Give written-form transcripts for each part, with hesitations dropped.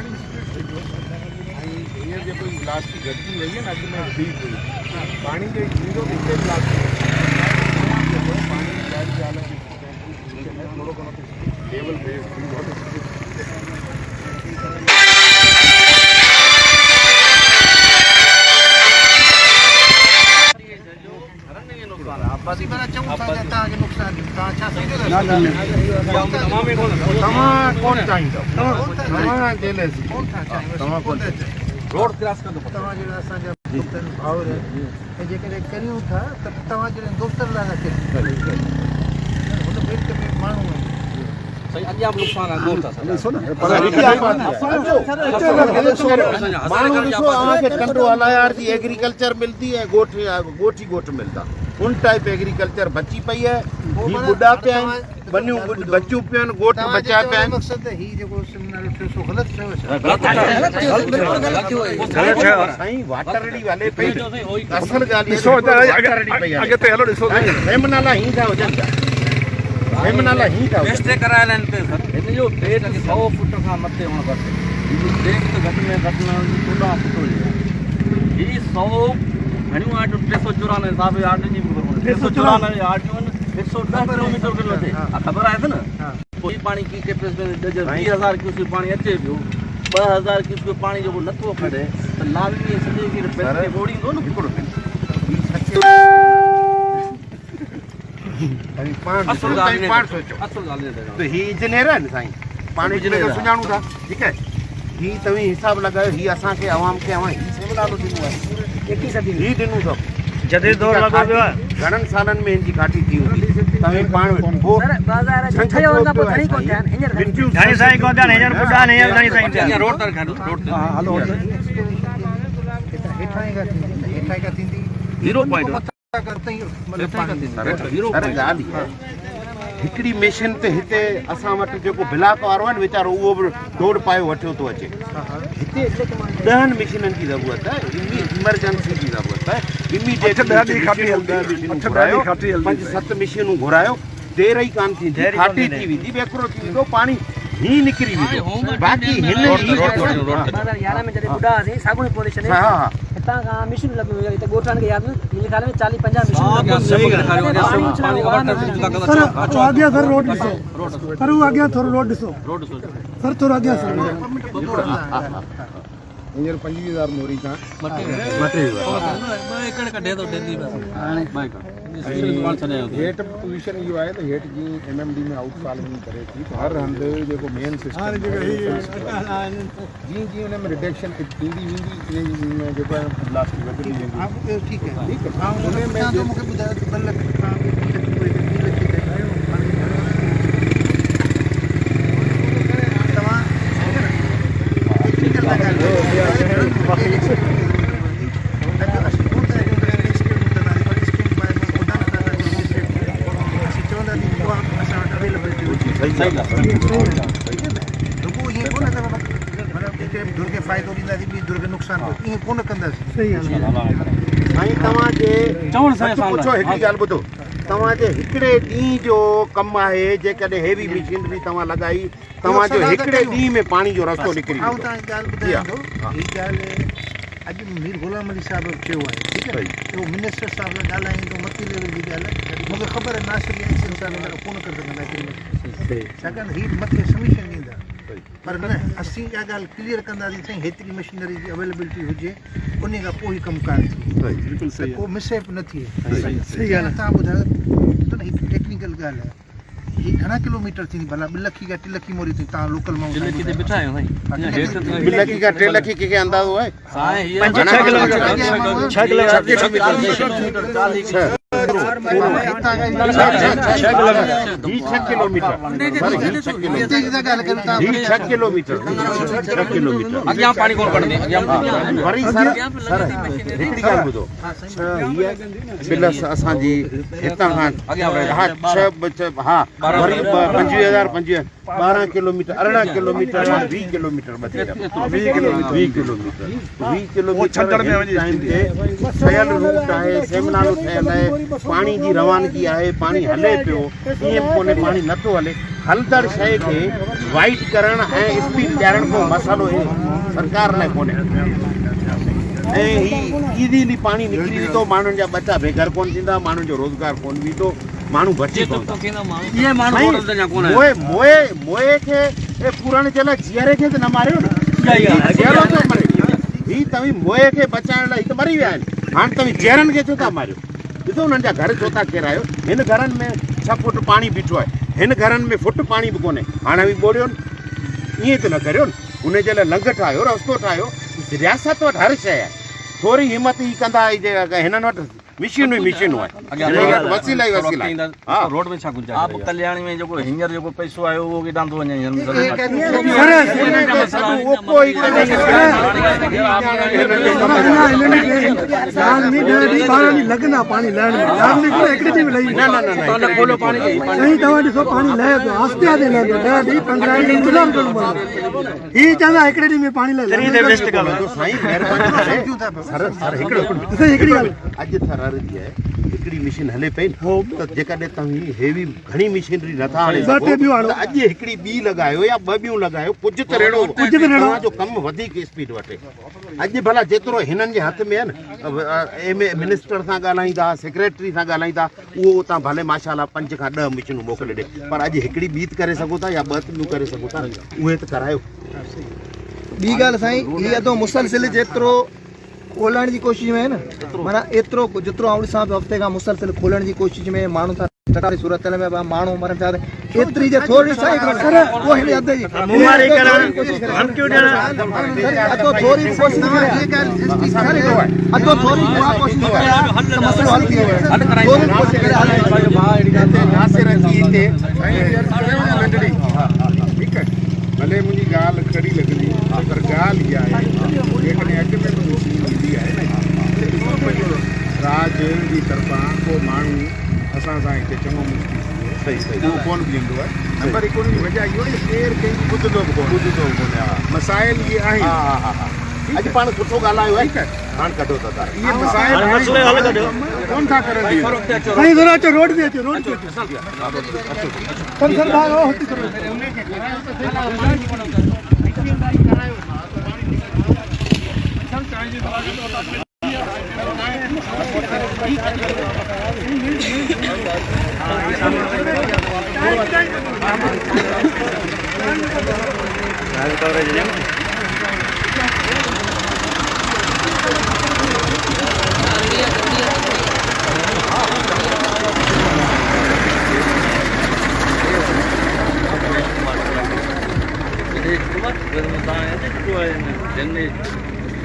पानी हींअर जेको गिलास की घटिजी वई आहे न अॻु में वधी हुई पाणी जो ईंदो त हिते गिलास पाणी ॾाढी ॻाल्हि थोरो घणो लेवल रेस थींदो रोड क्रॉस कर दो भावर करियूं था त तव्हां जॾहिं दोस्तनि लाइ हुन मिल्क में माण्हू सही अॻियां बि नुक़सान आहे माण्हू ॾिसो अव्हांखे कंडो हलायार जी एग्रीकल्चर मिलंदी ऐं ॻोठ ई ॻोठ मिलंदा उन टाइप एग्रीकल्चर बची पई है ही बुढ़ा पे आहिनि वनियूं बचियूं पियूं आहिनि ॻोठ बचा पिया आहिनि मक़सद ही जेको सेमिनार थियो सो ग़लति थियो साईं वाटरड़ी वाले पे असल ॻाल्हि ॾिसो अॻिते हलो ॾिसो सेमिनार ही था हुजनि सेमिनार ही था वेस्ट करायल आहिनि पे सर हिन जो पेट 100 फुट खां मथे हुअणु खपे पेट त घटि में घटि न 16 फुट हुजे ही 100 घणियूं आटू 394 हिसाब आटू जी 394 आटू 110 किलोमीटर किलो थे खबर आहे न कोई पानी की कैपेसिटी 20000 क्यूसेक पानी अचे पियो 2000 क्यूसेक पानी जो नथो खड़े त लावी सॼे खे पैसे ओड़ींदो न हिकिड़ो असल ॻाल्हि त ही इंजीनियर आहिनि साईं पाणी इंजीनियर सुञाणूं था ठीकु आहे ही तव्हीं हिसाब लगायो ही असांखे आवाम खे अवां ही सेमिनार ॾिनो आहे 21 सदी ही ॾिनो अथव जॾहिं दौर लॻो पियो आहे घणनि सालनि में हिनजी घाटी थी हूंदी तव्हीं पाण घणी साईं कोन थिया हींअर ॿुधा न हींअर घणी साईं थिया रोड तर खाधो रोड हा हलो हेठां खां थींदी 0.1 हिकिड़ी मिशन ते हिते असां वटि जेको ब्लॉक वारो आहे न वीचारो उहो बि दौड़ पायो वठियो थो अचे हिते 10 मिशननि जी ज़रूरत आहे इमरजेंसी जी ज़रूरत आहे इमीडिएट 5-7 मिशनूं घुरायो देर ई कान थींदी घाटी थी वेंदी वेकिरो थी वेंदो पाणी ही निकिरी वेंदो बाक़ी हिन 2011 में जॾहिं ॿुधा हुआसीं साॻियो पोजीशन हा हा हितां खां मिशन लॻी हुई हिते ॻोठनि खे यादि मिली खाले में 40-50 मिशन आगे सर रोड ॾिसो सर वो आगे थोरो रोड ॾिसो सर थोरो आगे सर हींअर 25,000 मोरी खां मटे एकड़ कढे थो डेली हेठ पोजीशन इहो आहे त हेठ जीअं MMD में आउट फार्मिंग करे थी त हर हंधि जेको मेन सिस्टम जीअं जीअं हुन में रिडक्शन थींदी वेंदी जेको आहे ब्लास्ट वधंदी वेंदी ठीकु आहे हुन में मूंखे ॿुधायो त 2 लख खां फ़ाइदो ॾींदासीं ॿी दुर्ग नुक़सान ईअं कोन कंदासीं साईं तव्हांजे चवण सां पुछो हिकिड़ी ॻाल्हि ॿुधो तव्हांजे हिकिड़े ॾींहं जो कमु आहे जेकॾहिं हेवी मशीनरी तव्हां लॻाई तव्हांजो हिकिड़े ॾींहं में पाणी जो रस्तो निकिरी अॼु मीर गुलाम अली साहिब चयो आहे ठीकु आहे उहो मिनिस्टर साहिब सां ॻाल्हाईंदो मथे लेवल जी ॻाल्हि आहे मूंखे ख़बर आहे नासिक एक्शन साहिब कोन करे सघंदा छाकाणि हीअ मथे समीशन ॾींदा पर न असीं इहा ॻाल्हि क्लियर कंदासीं साईं हेतिरी मशीनरी जी अवेलेबिलिटी हुजे उन खां पोइ ई कमकार थिए को मिसहेप न थिए तव्हां ॿुधायो त न हिकु टेक्निकल ॻाल्हि आहे ही घणा किलोमीटर थींदी भला 2 लखी का 3 लखी मोरी थी तव्हां लोकल माण्हू 2 लखी ते बिठा आहियो साईं 2 लखी का 3 लखी के अंदाज़ो है साईं 5-6 किलोमीटर 6 किलोमीटर अॻियां पाणी कोन कढंदी वरी सर हिकिड़ी ॻाल्हि ॿुधो प्लस असांजी हितां खां हा वरी 25,000 12 kilometre 18 kilometre 20 kilometre 20 kilometre time ते ठहियल रूट आहे सेमिनार ठहियल आहे पानी की रवानगी आहे पानी हले पियो ईअं कोन्हे पानी नथो हले हलंदड़ शइ खे वाइट करण ऐं स्पीड ॾियण को मसालो सरकार लाइ कोन्हे ऐं ही इजीली पाणी निकिरी वेंदो माण्हुनि जा ॿचा बेघर कोन थींदा माण्हुनि जो रोज़गार कोन बीठो माण्हू बची कोन मोए खे पूरण जे लाइ जीअरे खे त न मारियो न ही तव्हीं मोए खे बचाइण लाइ त मरी विया आहिनि हाणे तव्हीं जीअरनि खे छो था मारियो ॾिसो हुननि जा घर छो था किरायो हिन घरनि में 6 फुट पाणी बीठो आहे हिन घरनि में फुट पाणी बि कोन्हे हाणे बि ॿोड़ियो ईअं त न करियो न उन जे लाइ लंघ ठाहियो रस्तो ठाहियो रियासत वटि हर शइ आहे थोरी हिमत ई कंदा हिननि वटि मशीनूं ई मशीनूं आहे वसीला ई वसीला हा रोड में छा गुंजाइश आप कल्याणी में जेको हींअर जेको पैसो आयो उहो केॾां थो वञे लगना पानी लहण में खोलो पानी नहीं तव्हां ॾिसो पानी लहे पियो आस्ते आस्ते लहे पियो 10-15 ॾींहं इंतज़ाम करणो पवंदो ही चवंदा हिकिड़े ॾींहं में पाणी लहे साईं महिरबानी हिकिड़ी ॻाल्हि अॼु थरार जी आहे हिकिड़ी मशीन हले पई त जेकॾहिं तव्हीं हेवी घणी मशीनरी नथा आणे सघो त अॼु हिकिड़ी ॿी लॻायो या 2 ॿियूं लॻायो कुझु त अहिड़ो तव्हांजो कमु वधीक स्पीड वठे अॼु भला जेतिरो हिननि जे हथ में आहे न मिनिस्टर सां ॻाल्हाईंदा सेक्रेटरी सां ॻाल्हाईंदा उहो उतां भले माशाल्लाह 5 खां 10 मशीनूं मोकिले ॾे पर अॼु हिकिड़ी ॿी करे सघो था या 2 ॿियूं करे सघो था उहे त करायो ॿी ॻाल्हि साईं हीअ तो मुसलसिल जेतिरो खोलण जी कोशिश में है न माना एतिरो जेतिरो आउं ॾिसां पियो हफ़्ते खां मुसलसिल खोलण जी कोशिश में माण्हू था सरकारी सूरत में माण्हू मरनि था एतिरी जे थोरी साईं उहो हिन हद जी अधो थोरी कोशिश अधो थोरी कोशिश मसलो हल थी वियो ठीकु आहे भले मुंहिंजी ॻाल्हि खड़ी लॻंदी पर ॻाल्हि इहा आहे जेकॾहिं अॻ में बि ईंदी आहे न राज जी तरफ़ां को माण्हू असां सां हिते चङो मुश्किल सही उहो कोन बीहंदो आहे नंबर 1 जी वजह इहो आहे केरु कंहिंजी ॿुधंदो बि कोन्हे मसाइल इहे आहिनि अॼु पाण सुठो ॻाल्हायो आहे हाणे कढो था इहे मसाइल कोन था करनि साईं ज़रा अचो रोड ते अचो रोड ते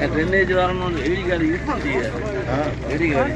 ड्रेनेज वारनि वटि अहिड़ी गाड़ी ॾिठी आहे अहिड़ी गाड़ी